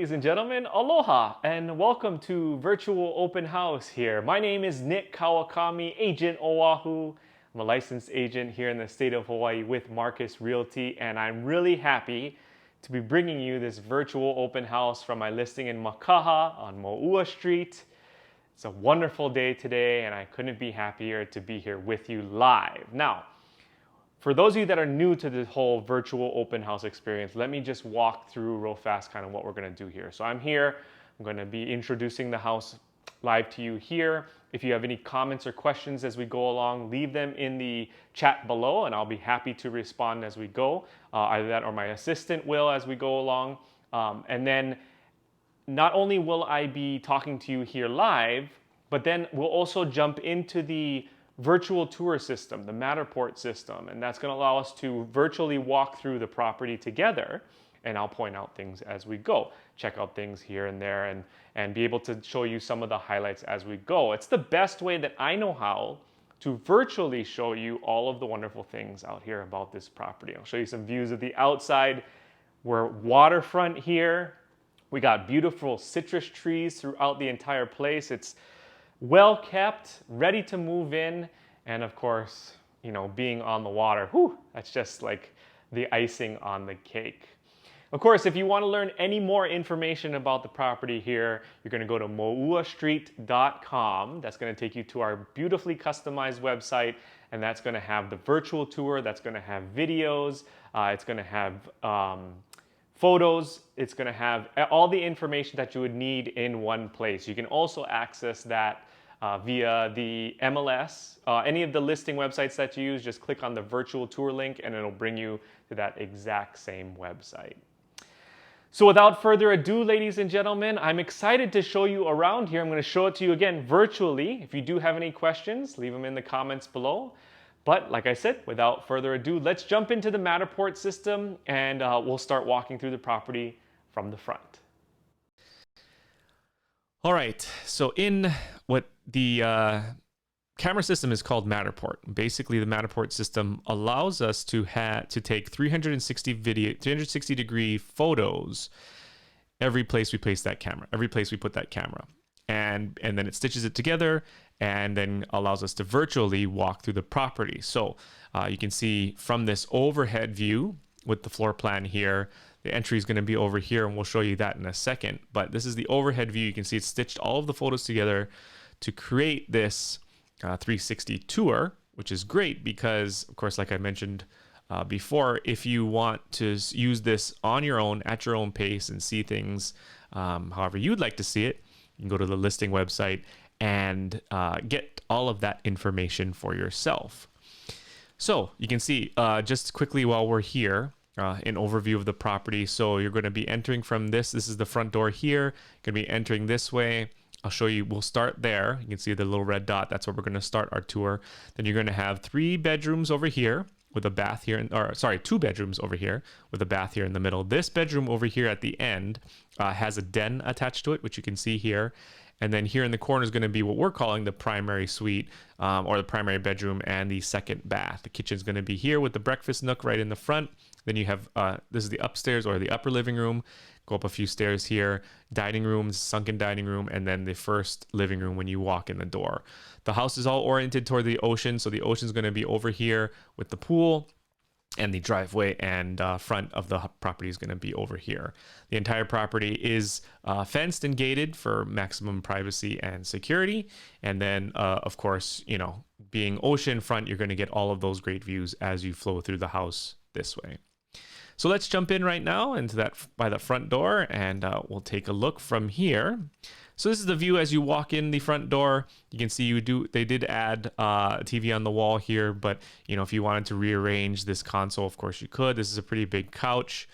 ladies and gentlemen, aloha and welcome to Virtual Open House here. My name is Nick Kawakami, Agent Oahu. I'm a licensed agent here in the state of Hawaii with Marcus Realty, and I'm really happy to be bringing you this virtual open house from my listing in Makaha on Moua Street. It's a wonderful day today, and I couldn't be happier to be here with you live. Now, for those of you that are new to the whole virtual open house experience, let me just walk through real fast kind of what we're going to do here. So I'm here. I'm going to be introducing the house live to you here. If you have any comments or questions as we go along, leave them in the chat below, and I'll be happy to respond as we go. Either that or my assistant will as we go along. And then not only will I be talking to you here live, but then we'll also jump into the virtual tour system, the Matterport system, and that's going to allow us to virtually walk through the property together, and I'll point out things as we go, check out things here and there, and be able to show you some of the highlights as we go. It's the best way that I know how to virtually show you all of the wonderful things out here about this property. I'll show you some views of the outside. We're waterfront here. We got beautiful citrus trees throughout the entire place. It's well kept, ready to move in, and of course, you know, being on the water, whew, that's just like the icing on the cake. Of course, if you want to learn any more information about the property here, you're going to go to mouastreet.com. That's going to take you to our beautifully customized website, and that's going to have the virtual tour, that's going to have videos, it's going to have photos, it's going to have all the information that you would need in one place. You can also access that via the MLS. Any of the listing websites that you use, just click on the virtual tour link and it'll bring you to that exact same website. So without further ado, ladies and gentlemen, I'm excited to show you around here. I'm going to show it to you again virtually. If you do have any questions, leave them in the comments below. But like I said, without further ado, let's jump into the Matterport system and we'll start walking through the property from the front. All right, so in what the camera system is called Matterport. Basically, the Matterport system allows us to take 360 degree photos every place we place that camera, every place we put that camera. And then it stitches it together and then allows us to virtually walk through the property. So you can see from this overhead view with the floor plan here, the entry is going to be over here, and we'll show you that in a second. But this is the overhead view. You can see it's stitched all of the photos together to create this 360 tour, which is great because, of course, like I mentioned before, if you want to use this on your own, at your own pace, and see things however you'd like to see it, you can go to the listing website and get all of that information for yourself. So you can see just quickly while we're here, an overview of the property. So you're going to be entering from this. This is the front door here. You're going to be entering this way. I'll show you. We'll start there. You can see the little red dot. That's where we're going to start our tour. Then you're going to have 3 bedrooms over here with a bath here, or sorry, 2 bedrooms over here with a bath here in the middle. This bedroom over here at the end has a den attached to it, which you can see here. And then here in the corner is going to be what we're calling the primary suite or the primary bedroom and the second bath. The kitchen is going to be here with the breakfast nook right in the front. Then you have, this is the upstairs or the upper living room. Go up a few stairs here, dining rooms, sunken dining room, and then the first living room when you walk in the door. The house is all oriented toward the ocean, so the ocean is going to be over here with the pool, and the driveway and front of the property is going to be over here. The entire property is fenced and gated for maximum privacy and security. And then, of course, you know, being ocean front, you're going to get all of those great views as you flow through the house this way. So let's jump in right now into that by the front door, and we'll take a look from here. So this is the view as you walk in the front door. You can see they did add a TV on the wall here, but you know, if you wanted to rearrange this console, of course you could. This is a pretty big couch.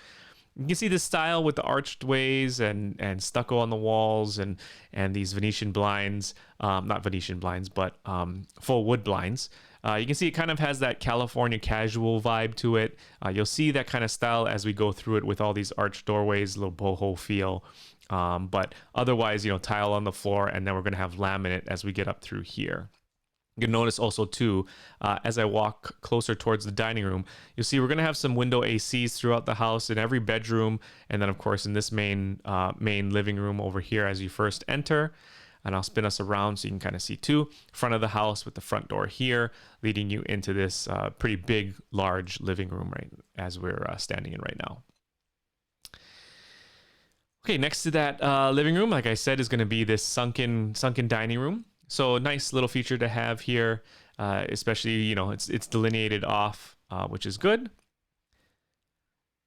You can see the style with the archways and stucco on the walls and these Venetian blinds, not Venetian blinds, but full wood blinds. You can see it kind of has that California casual vibe to it. You'll see that kind of style as we go through it with all these arched doorways, a little boho feel. But otherwise, you know, tile on the floor, and then we're going to have laminate as we get up through here. You can notice also too, as I walk closer towards the dining room, you'll see we're going to have some window ACs throughout the house in every bedroom, and then of course in this main living room over here as you first enter. And I'll spin us around so you can kind of see too. Front of the house with the front door here, leading you into this pretty big, large living room right as we're standing in right now. Okay, next to that living room, like I said, is going to be this sunken dining room. So nice little feature to have here, especially, you know, it's delineated off, which is good.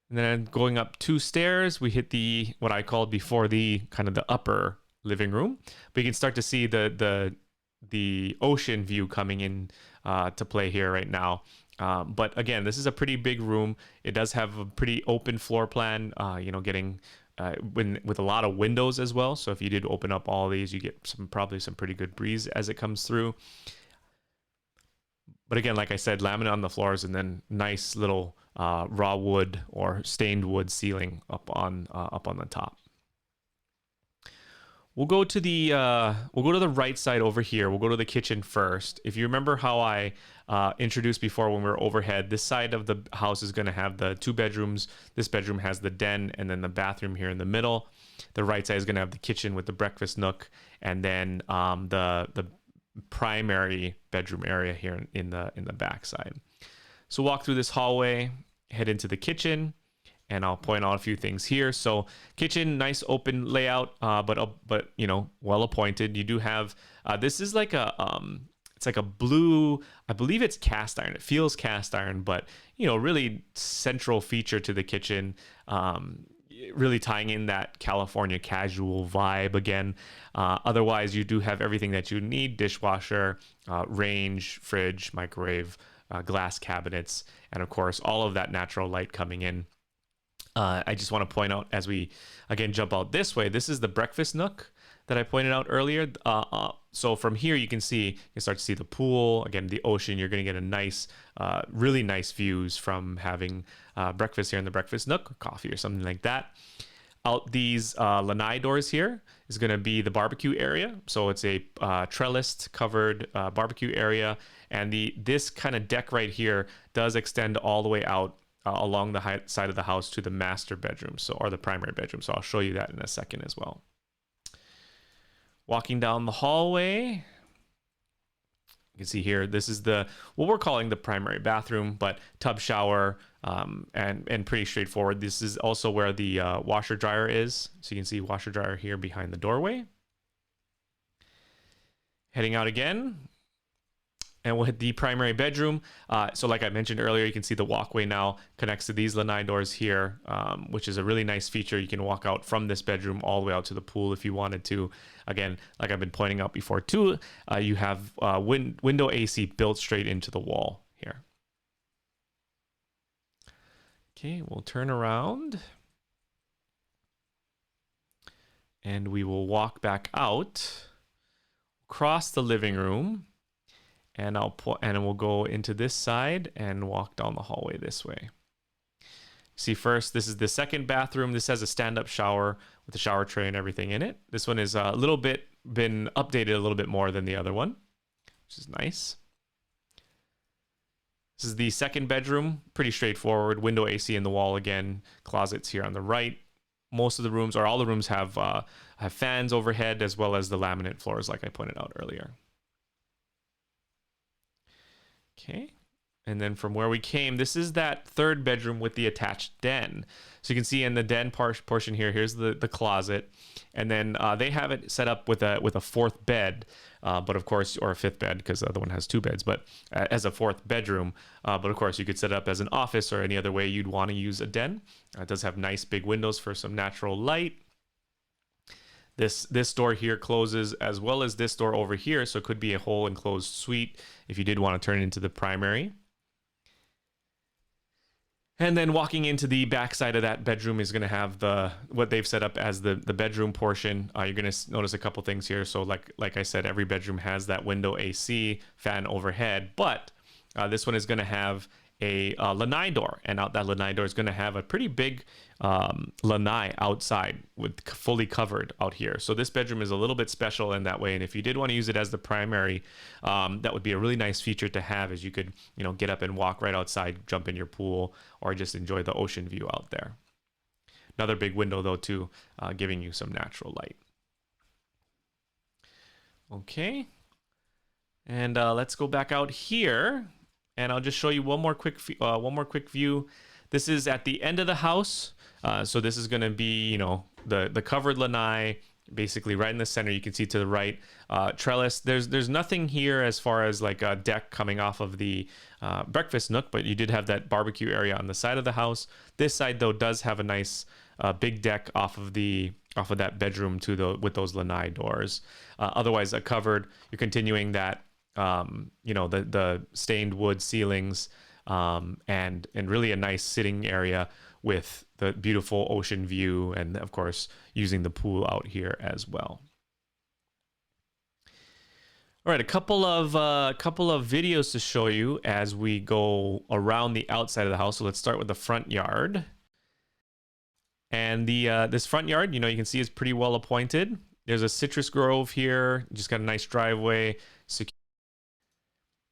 And then going up 2 stairs, we hit the, what I called before, the kind of the upper living room. But you can start to see the ocean view coming in to play here right now. But again, this is a pretty big room. It does have a pretty open floor plan, you know, getting with a lot of windows as well. So if you did open up all these, you get probably some pretty good breeze as it comes through. But again, like I said, laminate on the floors, and then nice little raw wood or stained wood ceiling up on the top. We'll go to the right side over here. We'll go to the kitchen first. If you remember how I introduced before when we were overhead, this side of the house is going to have the 2 bedrooms. This bedroom has the den and then the bathroom here in the middle. The right side is going to have the kitchen with the breakfast nook, and then the primary bedroom area here in the back side. So walk through this hallway, head into the kitchen. And I'll point out a few things here. So kitchen, nice open layout, but you know, well appointed. You do have this is like a it's like a blue, I believe it's cast iron. It feels cast iron, but you know, really central feature to the kitchen. Really tying in that California casual vibe again. Otherwise, you do have everything that you need: dishwasher, range, fridge, microwave, glass cabinets, and of course, all of that natural light coming in. I just want to point out, as we again jump out this way, this is the breakfast nook that I pointed out earlier. So from here you can start to see the pool, again the ocean. You're going to get a nice, really nice views from having breakfast here in the breakfast nook, or coffee or something like that. Out these lanai doors here is going to be the barbecue area. So it's a trellised covered barbecue area, and this kind of deck right here does extend all the way out along the side of the house to the master bedroom, or the primary bedroom. So I'll show you that in a second as well. Walking down the hallway, you can see here, this is what we're calling the primary bathroom, but tub, shower, and pretty straightforward. This is also where the washer dryer is. So you can see washer dryer here behind the doorway. Heading out again, and we'll hit the primary bedroom. So like I mentioned earlier, you can see the walkway now connects to these lanai doors here, which is a really nice feature. You can walk out from this bedroom all the way out to the pool if you wanted to. Again, like I've been pointing out before too, you have window AC built straight into the wall here. Okay, we'll turn around. And we will walk back out, across the living room. And we'll go into this side and walk down the hallway this way. See, first, this is the second bathroom. This has a stand-up shower with a shower tray and everything in it. This one is a little bit been updated a little bit more than the other one, which is nice. This is the second bedroom. Pretty straightforward. Window AC in the wall again. Closets here on the right. Most of the rooms, or all the rooms, have fans overhead, as well as the laminate floors, like I pointed out earlier. Okay, and then from where we came, this is that third bedroom with the attached den. So you can see in the den portion here, here's the closet, and then they have it set up with a fourth bed, but of course, or a fifth bed, because the other one has 2 beds, but as a fourth bedroom. But of course, you could set it up as an office or any other way you'd want to use a den. It does have nice big windows for some natural light. This door here closes, as well as this door over here, so it could be a whole enclosed suite if you did want to turn it into the primary. And then walking into the back side of that bedroom is going to have what they've set up as the bedroom portion. You're going to notice a couple things here. So like I said, every bedroom has that window AC fan overhead, but this one is going to have a lanai door, and out that lanai door is going to have a pretty big lanai outside with fully covered out here. So this bedroom is a little bit special in that way, and if you did want to use it as the primary, that would be a really nice feature to have, as you could, you know, get up and walk right outside, jump in your pool, or just enjoy the ocean view out there. Another big window though too, giving you some natural light. Okay, and let's go back out here, and I'll just show you one more quick view. This is at the end of the house, so this is going to be, you know, the covered lanai, basically right in the center. You can see to the right, trellis. There's nothing here as far as like a deck coming off of the breakfast nook, but you did have that barbecue area on the side of the house. This side though does have a nice big deck off of that bedroom with those lanai doors. Otherwise, a covered. You're continuing that, you know, the stained wood ceilings, and really a nice sitting area with the beautiful ocean view, and of course using the pool out here as well. All right, a couple of videos to show you as we go around the outside of the house. So let's start with the front yard. And this front yard, you know, you can see is pretty well appointed. There's a citrus grove here, just got a nice driveway.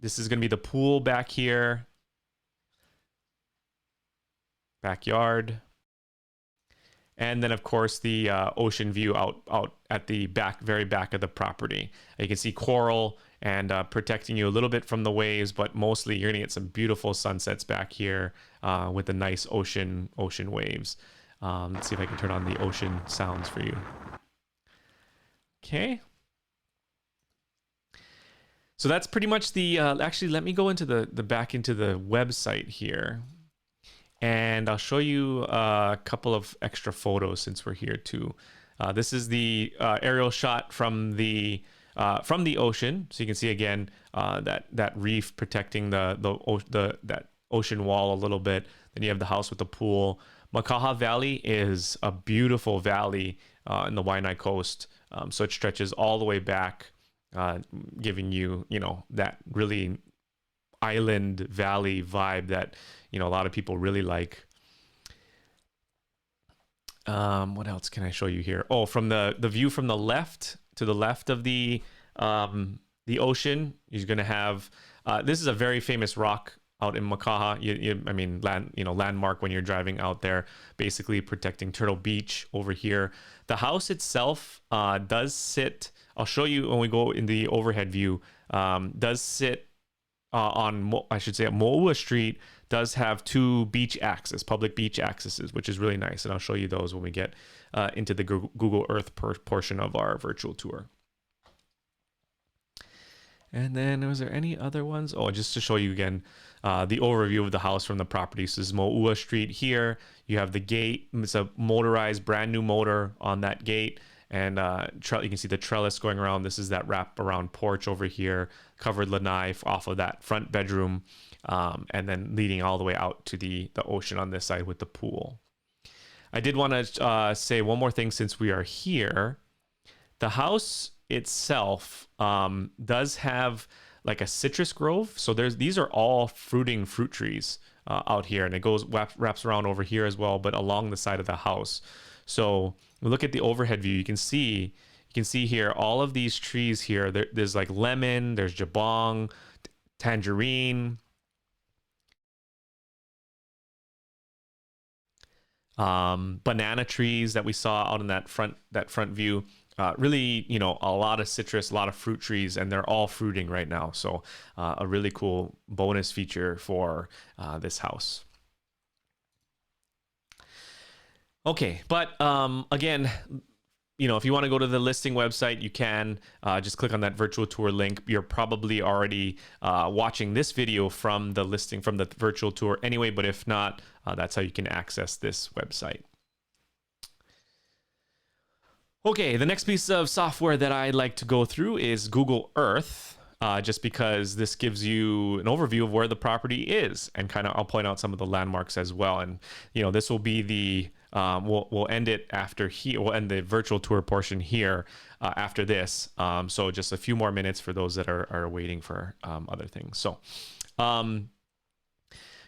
This is going to be the pool back here. Backyard. And then, of course, the ocean view out at the very back of the property. You can see coral and protecting you a little bit from the waves, but mostly you're going to get some beautiful sunsets back here with the nice ocean waves. Let's see if I can turn on the ocean sounds for you. Okay. So that's pretty much the, actually, let me go into back into the website here. And I'll show you a couple of extra photos since we're here too. This is the aerial shot from the ocean. So you can see again, that reef protecting that ocean wall a little bit. Then you have the house with the pool. Makaha Valley is a beautiful valley in the Waianae coast. So it stretches all the way back, giving you, you know, that really island valley vibe that, you know, a lot of people really like. What else can I show you here? Oh, from the view from the left, to the left of the ocean, you're going to have, this is a very famous rock out in Makaha. I mean, landmark when you're driving out there, basically protecting Turtle Beach over here. The house itself does sit, I'll show you when we go in the overhead view, does sit on, I should say, at Moua Street, does have two public beach accesses, which is really nice. And I'll show you those when we get into the Google Earth portion of our virtual tour. And then was there any other ones? Oh, just to show you again, the overview of the house from the property. So this is Moua Street here. You have the gate. It's a motorized, brand new motor on that gate. And you can see the trellis going around. This is that wrap around porch over here, covered lanai off of that front bedroom, and then leading all the way out to the ocean on this side with the pool. I did want to say one more thing since we are here. The house itself does have like a citrus grove. So these are all fruiting fruit trees out here, and it wraps around over here as well, but along the side of the house. So we look at the overhead view, you can see here all of these trees here. There's like lemon, there's jabong, tangerine, banana trees that we saw out in that front view. Really, you know, a lot of citrus, a lot of fruit trees, and they're all fruiting right now. So a really cool bonus feature for this house. Okay, but again, you know, if you want to go to the listing website, you can just click on that virtual tour link. You're probably already watching this video from the listing, from the virtual tour anyway, but if not, that's how you can access this website. Okay, the next piece of software that I like to go through is Google Earth, just because this gives you an overview of where the property is, and kind of I'll point out some of the landmarks as well. And you know, this will be the we'll end it after here. We'll end the virtual tour portion here after this. So just a few more minutes for those that are waiting for other things. So.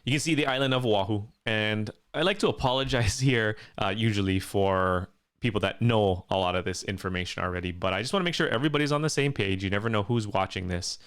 you can see the island of Oahu. And I like to apologize here usually for people that know a lot of this information already, but I just want to make sure everybody's on the same page. You never know who's watching this.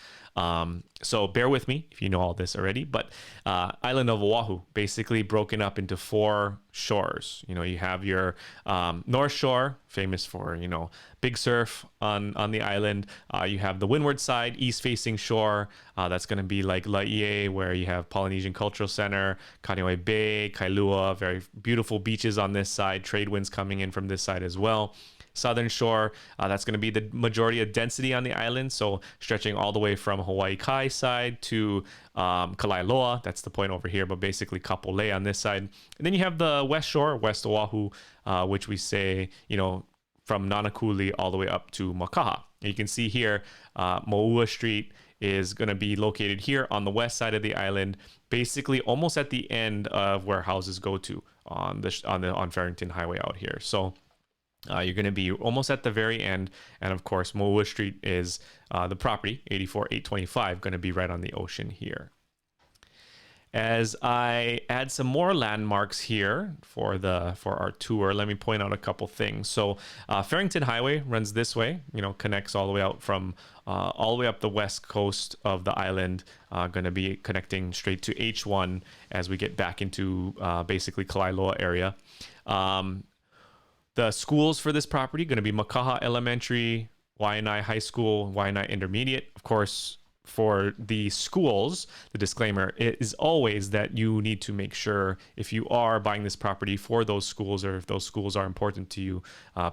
So bear with me if you know all this already, but island of Oahu basically broken up into 4 shores. You know, you have your North Shore, famous for, you know, big surf on the island. You have the windward side, east facing shore. That's going to be like Laie, where you have Polynesian Cultural Center, Kaneohe Bay, Kailua, very beautiful beaches on this side, trade winds coming in from this side as well. Southern shore, that's going to be the majority of density on the island, so stretching all the way from Hawaii Kai side to Kalailoa, that's the point over here, but basically Kapolei on this side. And then you have the west shore, West Oahu, which we say, you know, from Nanakuli all the way up to Makaha. You can see here, Moua Street is going to be located here on the west side of the island, basically almost at the end of where houses go to on Farrington Highway out here. So you're going to be almost at the very end, and of course Moua Street is the property 84825, going to be right on the ocean here. As I add some more landmarks here for our tour, let me point out a couple things. So Farrington Highway runs this way, you know, connects all the way out from all the way up the west coast of the island, going to be connecting straight to H1 as we get back into basically Kalailoa area. The schools for this property going to be Makaha Elementary, Waianae High School, Waianae Intermediate. Of course, for the schools, the disclaimer is always that you need to make sure if you are buying this property for those schools, or if those schools are important to you,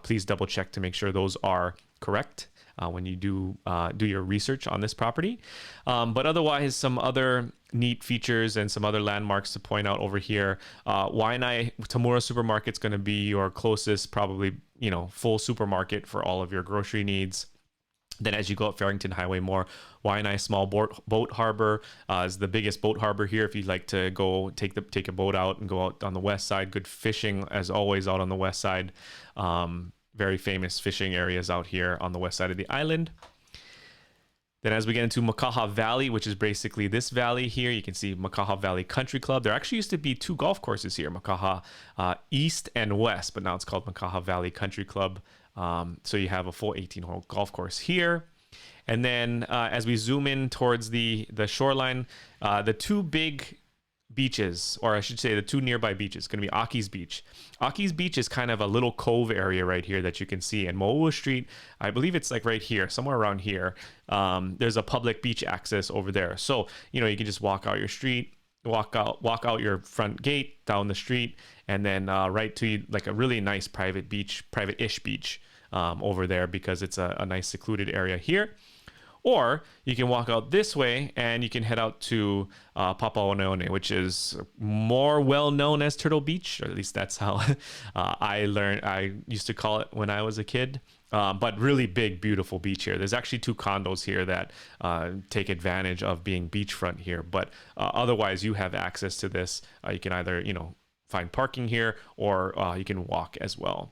please double check to make sure those are correct when you do your research on this property. But otherwise, some other neat features and some other landmarks to point out over here. Waianae Tamura Supermarket's going to be your closest, probably, you know, full supermarket for all of your grocery needs. Then as you go up Farrington Highway more, Waianae Small Boat Harbor is the biggest boat harbor here. If you'd like to go take a boat out and go out on the west side, good fishing as always out on the west side. Very famous fishing areas out here on the west side of the island. Then as we get into Makaha Valley, which is basically this valley here, you can see Makaha Valley Country Club. There actually used to be 2 golf courses here, Makaha East and West, but now it's called Makaha Valley Country Club. So you have a full 18-hole golf course here. And then as we zoom in towards the shoreline, the 2 big beaches, or I should say the 2 nearby beaches, going to be Aki's Beach. Aki's Beach is kind of a little cove area right here that you can see. And Moua Street, I believe it's like right here, somewhere around here. There's a public beach access over there. So, you know, you can just walk out your street, walk out your front gate, down the street, and then right to like a really nice private-ish beach over there, because it's a nice secluded area here. Or you can walk out this way and you can head out to Papaoneone, which is more well known as Turtle Beach, or at least that's how I used to call it when I was a kid. But really big, beautiful beach here. There's actually 2 condos here that take advantage of being beachfront here. But otherwise, you have access to this. You can either, you know, find parking here, or you can walk as well.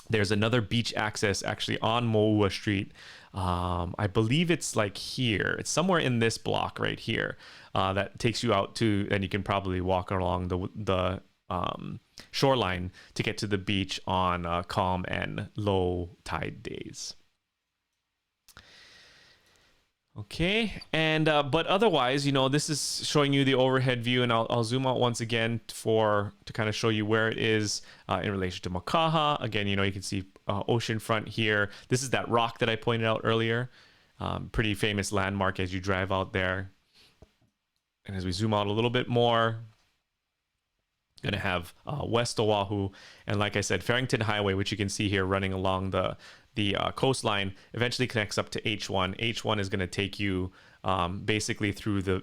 There's another beach access actually on Moua Street. I believe it's like here. It's somewhere in this block right here that takes you out to, and you can probably walk along the shoreline to get to the beach on calm and low tide days. Okay, and but otherwise, you know, this is showing you the overhead view, and I'll zoom out once again to kind of show you where it is in relation to Makaha. Again, you know, you can see oceanfront here. This is that rock that I pointed out earlier. Pretty famous landmark as you drive out there. And as we zoom out a little bit more, going to have West Oahu, and like I said, Farrington Highway, which you can see here running along the coastline, eventually connects up to H1. H1 is going to take you basically through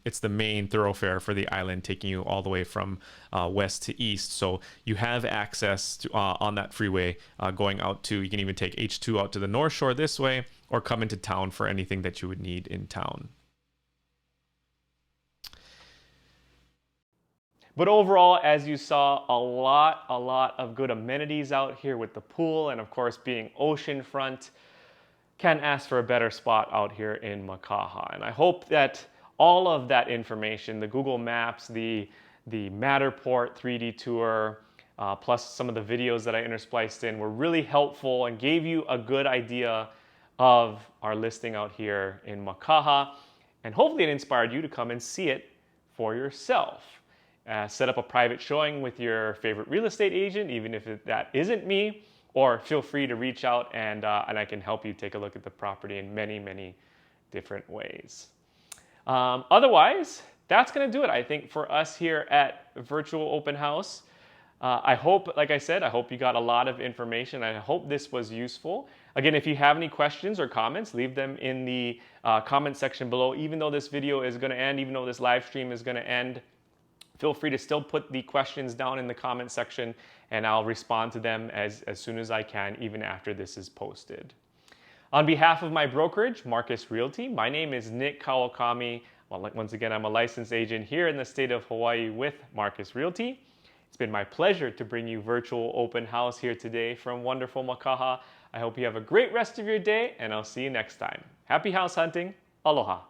it's the main thoroughfare for the island, taking you all the way from west to east. So you have access to on that freeway going out to, you can even take H2 out to the North Shore this way, or come into town for anything that you would need in town. But overall, as you saw, a lot of good amenities out here with the pool, and of course being oceanfront. Can't ask for a better spot out here in Makaha. And I hope that all of that information, the Google Maps, the Matterport 3D tour, plus some of the videos that I interspliced in were really helpful and gave you a good idea of our listing out here in Makaha. And hopefully it inspired you to come and see it for yourself. Set up a private showing with your favorite real estate agent, even if that isn't me, or feel free to reach out and I can help you take a look at the property in many, many different ways. Otherwise, that's going to do it, I think, for us here at Virtual Open House. I hope, like I said, I hope you got a lot of information. I hope this was useful. Again, if you have any questions or comments, leave them in the comment section below. Even though this video is going to end, even though this live stream is going to end, feel free to still put the questions down in the comment section and I'll respond to them as soon as I can, even after this is posted. On behalf of my brokerage, Marcus Realty, my name is Nick Kawakami. Well, once again, I'm a licensed agent here in the state of Hawaii with Marcus Realty. It's been my pleasure to bring you Virtual Open House here today from wonderful Makaha. I hope you have a great rest of your day and I'll see you next time. Happy house hunting. Aloha.